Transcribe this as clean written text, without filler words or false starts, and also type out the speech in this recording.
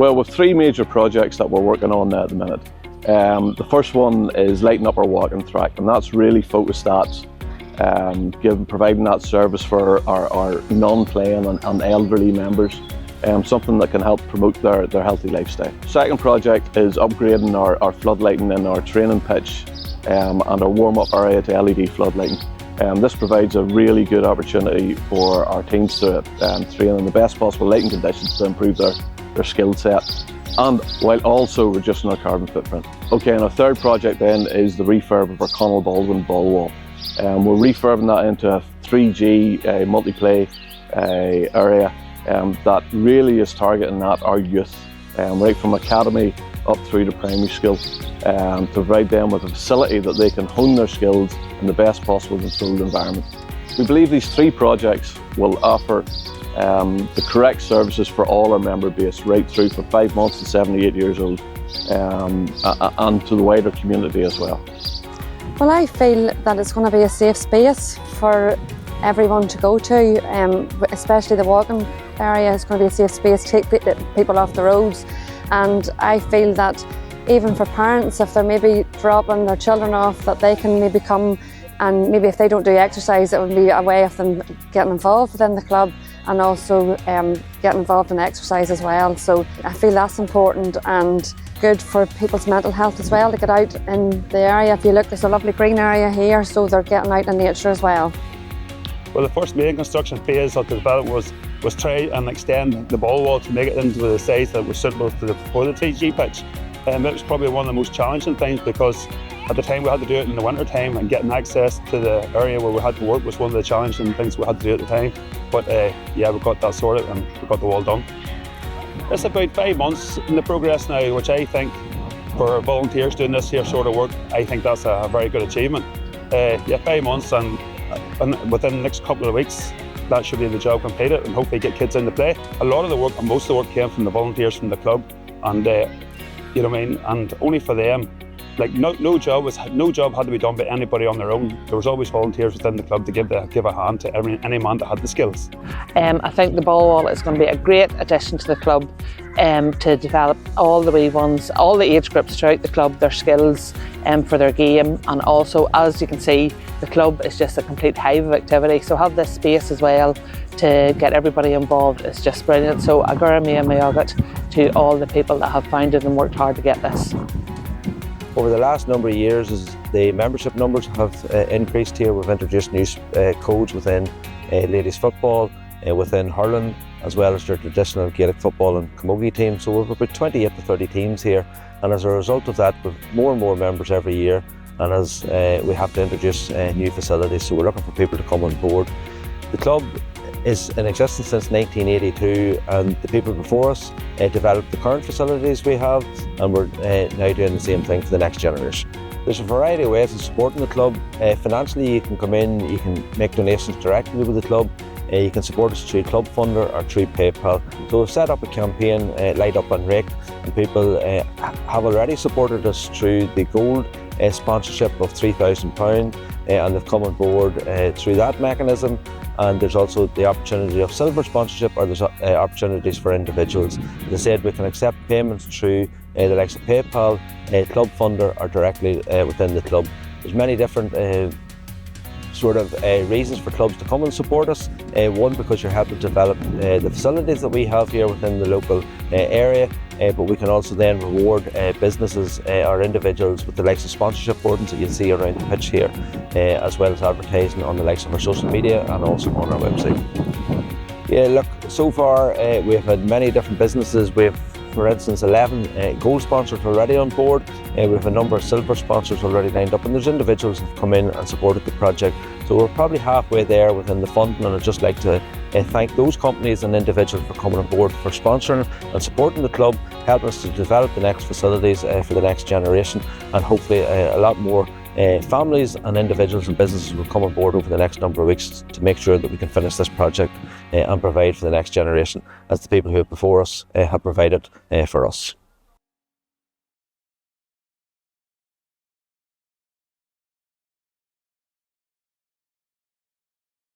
Well, we've three major projects that we're working on now at the minute. The first one is lighting up our walking track, and that's really focused at providing that service for our non-playing and elderly members, something that can help promote their healthy lifestyle. Second project is upgrading our floodlighting in our training pitch and our warm-up area to LED floodlighting. This provides a really good opportunity for our teams to train in the best possible lighting conditions to improve their skill set, and while also reducing our carbon footprint. Okay, and our third project then is the refurb of our Connell Baldwin ball wall. We're refurbing that into a 3G multi-play area that really is targeting at our youth, right from academy up through to primary school, to provide them with a facility that they can hone their skills in the best possible controlled environment. We believe these three projects will offer the correct services for all our member base, right through from 5 months to 78 years old, and to the wider community as well. Well, I feel that it's going to be a safe space for everyone to go to, especially the walking area is going to be a safe space to take people off the roads. And I feel that even for parents, if they're maybe dropping their children off, that they can maybe come, and maybe if they don't do exercise, it would be a way of them getting involved within the club and also getting involved in exercise as well. So I feel that's important and good for people's mental health as well, to get out in the area. If you look, there's a lovely green area here, so they're getting out in nature as well. Well, the first main construction phase of the development was try and extend the ball wall to make it into the size that was suitable for the 3G pitch. It was probably one of the most challenging things, because at the time we had to do it in the winter time, and getting access to the area where we had to work was one of the challenging things we had to do at the time. But yeah, we got that sorted and we got the wall done. It's about 5 months in the progress now, which I think for volunteers doing this here sort of work, I think that's a very good achievement. Yeah, 5 months, and within the next couple of weeks that should be the job completed, and hopefully get kids into play. A lot of the work, and most of the work, came from the volunteers from the club, and you know what I mean, and only for them. Like no job had to be done by anybody on their own. There was always volunteers within the club to give a hand to any man that had the skills. I think the ball wall is going to be a great addition to the club, to develop all the wee ones, all the age groups throughout the club, their skills for their game. And also, as you can see, the club is just a complete hive of activity. So have this space as well to get everybody involved is just brilliant. So agora mia meagat to all the people that have founded and worked hard to get this. Over the last number of years, as the membership numbers have increased here, we've introduced new codes within ladies football, within hurling, as well as their traditional Gaelic football and camogie teams. So we've about 28 to 30 teams here, and as a result of that, we've more and more members every year, and as we have to introduce new facilities, so we're looking for people to come on board. The club is in existence since 1982, and the people before us developed the current facilities we have, and we're now doing the same thing for the next generation. There's a variety of ways of supporting the club. Financially, you can come in, you can make donations directly with the club. You can support us through Club Funder or through PayPal. So we've set up a campaign, Light Up and Riocht, and people have already supported us through the gold sponsorship of £3,000, and they've come on board through that mechanism. And there's also the opportunity of silver sponsorship, or there's opportunities for individuals. As I said, we can accept payments through the likes of PayPal, Club Funder, or directly within the club. There's many different reasons for clubs to come and support us. One, because you're helping develop the facilities that we have here within the local area, but we can also then reward businesses or individuals with the likes of sponsorship boardings that you'll see around the pitch here, as well as advertising on the likes of our social media and also on our website. Yeah, look, so far we've had many different businesses. We've, for instance, 11 gold sponsors already on board. We have a number of silver sponsors already lined up, and there's individuals who've come in and supported the project. So we're probably halfway there within the funding, and I'd just like to thank those companies and individuals for coming on board, for sponsoring and supporting the club, helping us to develop the next facilities for the next generation, and hopefully a lot more families and individuals and businesses will come on board over the next number of weeks to make sure that we can finish this project and provide for the next generation, as the people who have before us have provided for us.